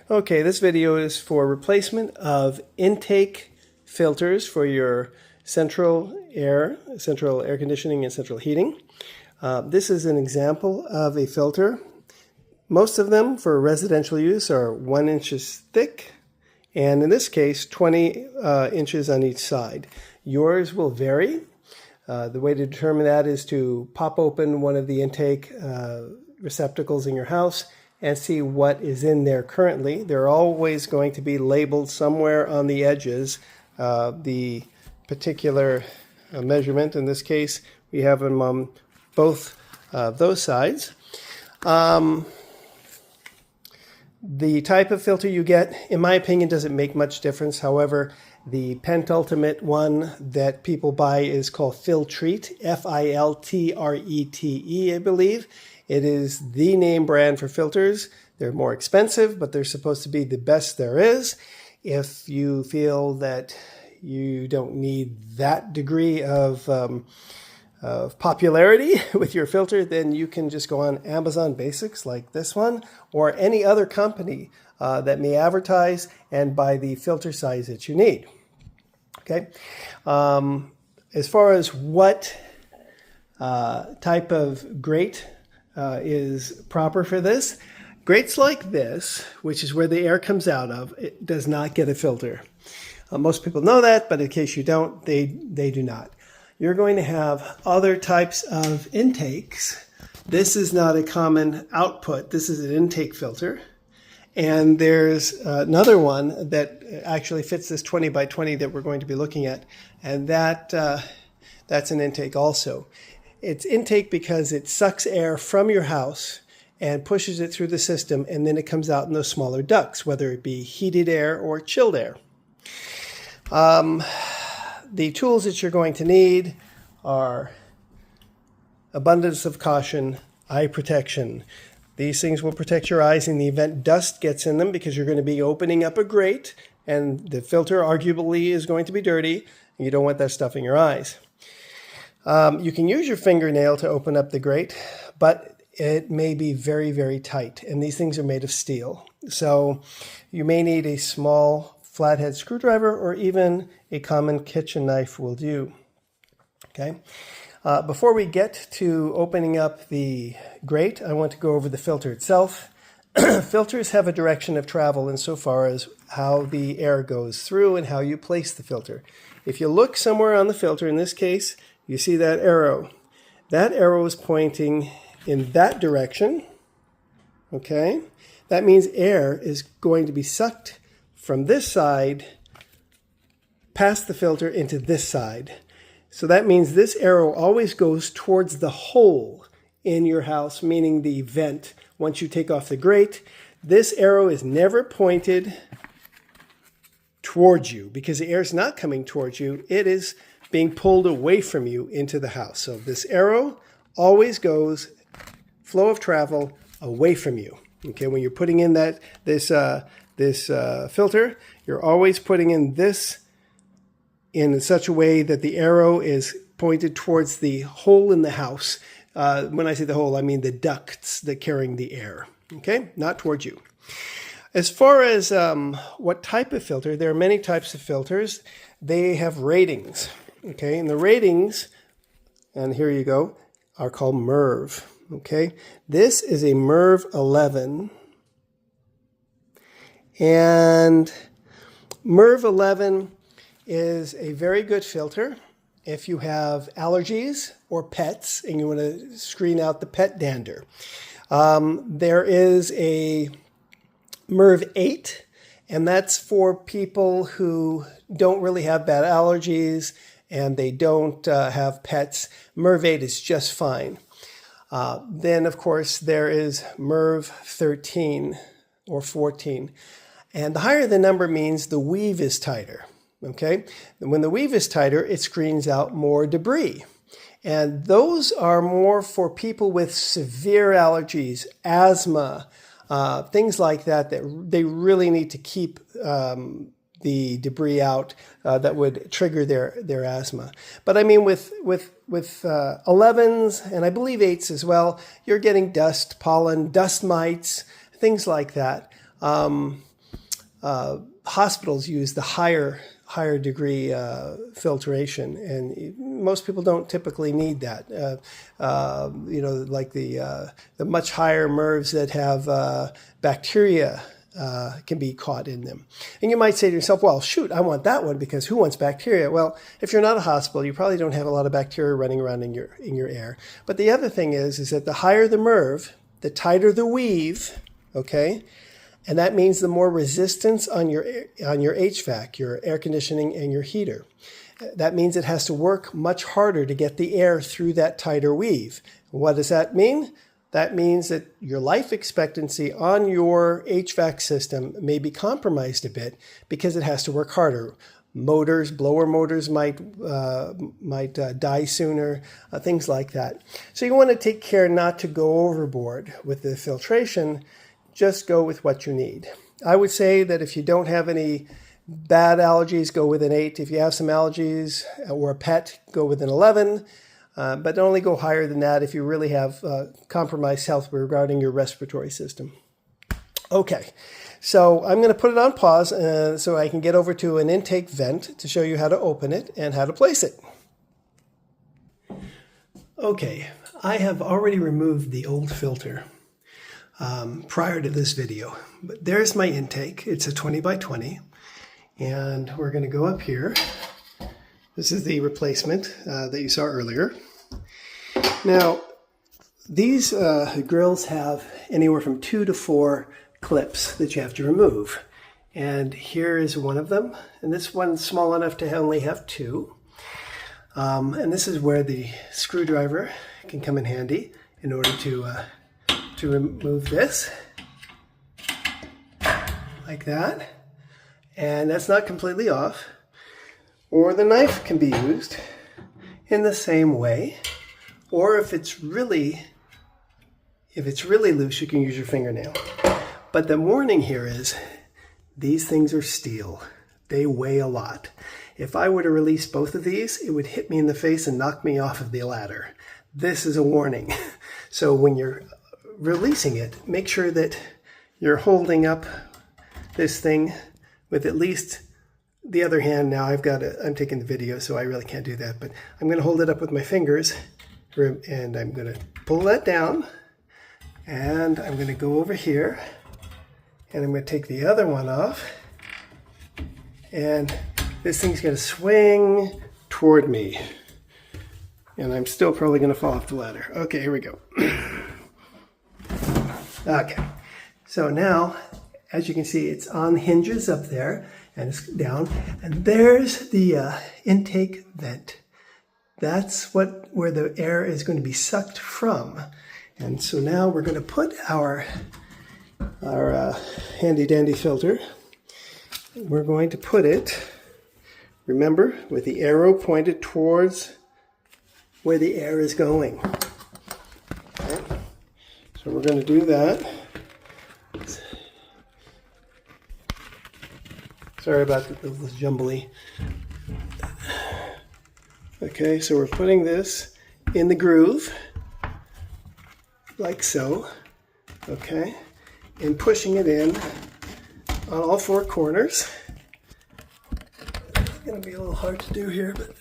Okay, this video is for replacement of intake filters for your central air conditioning and central heating. This is an example of a filter. Most of them for residential use are 1 inch thick, and in this case 20 inches on each side. Yours will vary. The way to determine that is to pop open one of the intake receptacles in your house and see what is in there currently. They're always going to be labeled somewhere on the edges, the particular measurement. In this case, we have them on both those sides. The type of filter you get, in my opinion, doesn't make much difference. However, the penultimate one that people buy is called Filtrete, Filtrete, I believe. It is the name brand for filters. They're more expensive, but they're supposed to be the best there is. If you feel that you don't need that degree of popularity with your filter, then you can just go on Amazon Basics like this one, or any other company that may advertise, and buy the filter size that you need. Okay. As far as what type of grate is proper for this, grates like this, which is where the air comes out of, it does not get a filter. Most people know that, but in case you don't, they do not. You're going to have other types of intakes. This is not a common output. This is an intake filter. And there's another one that actually fits this 20 by 20 that we're going to be looking at. And that's an intake also. It's intake because it sucks air from your house and pushes it through the system, and then it comes out in those smaller ducts, whether it be heated air or chilled air. The tools that you're going to need are abundance of caution, eye protection. These things will protect your eyes in the event dust gets in them, because you're going to be opening up a grate and the filter arguably is going to be dirty, and you don't want that stuff in your eyes. You can use your fingernail to open up the grate, but it may be very, very tight, and these things are made of steel. So you may need a small flathead screwdriver, or even a common kitchen knife will do. Okay. Before we get to opening up the grate, I want to go over the filter itself. Filters have a direction of travel insofar as how the air goes through and how you place the filter. If you look somewhere on the filter, in this case, you see that arrow. That arrow is pointing in that direction. Okay. That means air is going to be sucked from this side past the filter into this side. So that means this arrow always goes towards the hole in your house, meaning the vent. Once you take off the grate, this arrow is never pointed towards you, because the air is not coming towards you. It is being pulled away from you into the house. So this arrow always goes, flow of travel, away from you. Okay, when you're putting in this filter, you're always putting in this in such a way that the arrow is pointed towards the hole in the house. When I say the hole, I mean the ducts that carrying the air. Okay, not towards you. As far as what type of filter, there are many types of filters. They have ratings. Okay, and the ratings, and here you go, are called MERV. Okay, this is a MERV 11. And MERV 11 is a very good filter if you have allergies or pets and you want to screen out the pet dander. There is a MERV 8, and that's for people who don't really have bad allergies and they don't have pets. MERV 8 is just fine. Then, of course, there is MERV 13 or 14. And the higher the number means the weave is tighter. Okay? And when the weave is tighter, it screens out more debris. And those are more for people with severe allergies, asthma, things like that, that they really need to keep the debris out that would trigger their asthma. But I mean, with 11s, and I believe 8s as well, you're getting dust, pollen, dust mites, things like that. hospitals use the higher degree filtration, and most people don't typically need that. Like the much higher MERVs that have bacteria can be caught in them. And you might say to yourself, well, shoot, I want that one because who wants bacteria? Well, if you're not a hospital, you probably don't have a lot of bacteria running around in your air. But the other thing is that the higher the MERV, the tighter the weave, okay? And that means the more resistance on your HVAC, your air conditioning and your heater. That means it has to work much harder to get the air through that tighter weave. What does that mean? That means that your life expectancy on your HVAC system may be compromised a bit because it has to work harder. Motors, blower motors might die sooner, things like that. So you want to take care not to go overboard with the filtration. Just go with what you need. I would say that if you don't have any bad allergies, go with an 8. If you have some allergies or a pet, go with an 11. But only go higher than that if you really have compromised health regarding your respiratory system. Okay, so I'm going to put it on pause so I can get over to an intake vent to show you how to open it and how to place it. Okay, I have already removed the old filter prior to this video. But there's my intake. It's a 20 by 20. And we're going to go up here. This is the replacement that you saw earlier. Now, these grills have anywhere from 2 to 4 clips that you have to remove. And here is one of them. And this one's small enough to only have 2. And this is where the screwdriver can come in handy in order to remove this. Like that. And that's not completely off. Or the knife can be used in the same way. Or if it's really loose, you can use your fingernail. But the warning here is these things are steel. They weigh a lot. If I were to release both of these, it would hit me in the face and knock me off of the ladder. This is a warning. So when you're releasing it, make sure that you're holding up this thing with at least the other hand. Now I'm taking the video, so I really can't do that, but I'm going to hold it up with my fingers and I'm going to pull that down, and I'm going to go over here and I'm going to take the other one off, and this thing's going to swing toward me, and I'm still probably going to fall off the ladder. Okay, here we go. Okay, so now, as you can see, it's on hinges up there, and it's down, and there's the intake vent. That's where the air is going to be sucked from. And so now we're going to put our handy dandy filter. We're going to put it, remember, with the arrow pointed towards where the air is going. Okay. So we're going to do that. Sorry about the jumbly. Okay, so we're putting this in the groove, like so, okay, and pushing it in on all 4 corners. It's going to be a little hard to do here, but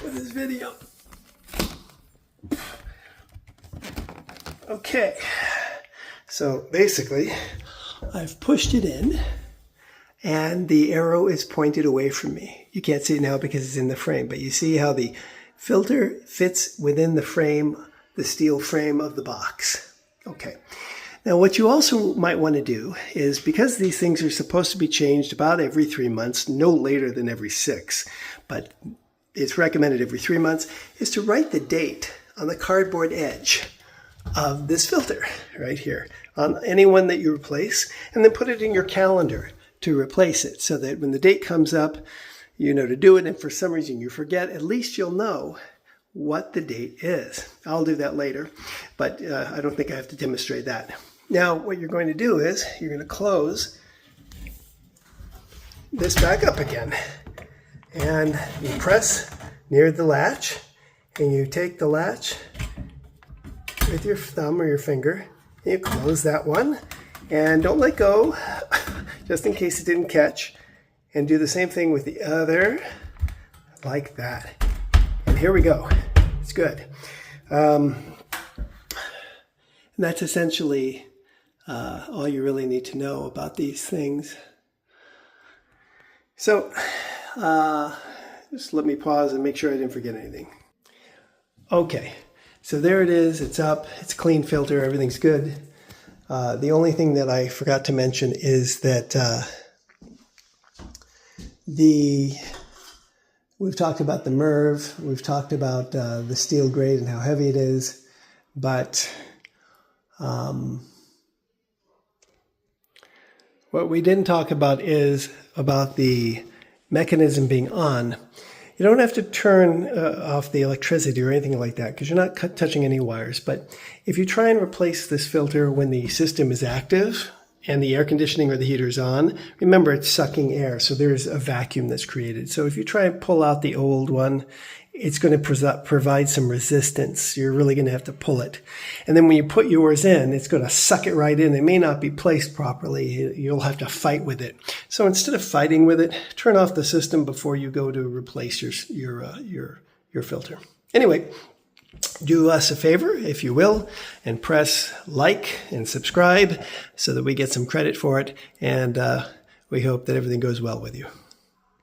with this video. Okay, so basically, I've pushed it in, and the arrow is pointed away from me. You can't see it now because it's in the frame, but you see how the filter fits within the frame, the steel frame of the box. Okay. Now what you also might want to do is, because these things are supposed to be changed about every 3 months, no later than every 6, but it's recommended every 3 months, is to write the date on the cardboard edge of this filter right here on any one that you replace, and then put it in your calendar to replace it, so that when the date comes up, you know to do it, and for some reason you forget, at least you'll know what the date is. I'll do that later, but I don't think I have to demonstrate that. Now what you're going to do is you're going to close this back up again, and you press near the latch, and you take the latch with your thumb or your finger, and you close that one, and don't let go. just in case it didn't catch, and do the same thing with the other, like that. And here we go. It's good. And that's essentially all you really need to know about these things. So just let me pause and make sure I didn't forget anything. Okay, so there it is. It's up. It's a clean filter. Everything's good. The only thing that I forgot to mention is that we've talked about the MERV, we've talked about the steel grade and how heavy it is, but what we didn't talk about is about the mechanism being on. You don't have to turn off the electricity or anything like that because you're not touching any wires. But if you try and replace this filter when the system is active and the air conditioning or the heater is on, remember it's sucking air, so there's a vacuum that's created. So if you try and pull out the old one, it's going to provide some resistance. You're really going to have to pull it. And then when you put yours in, it's going to suck it right in. It may not be placed properly. You'll have to fight with it. So instead of fighting with it, turn off the system before you go to replace your filter. Anyway, do us a favor, if you will, and press like and subscribe so that we get some credit for it. And we hope that everything goes well with you.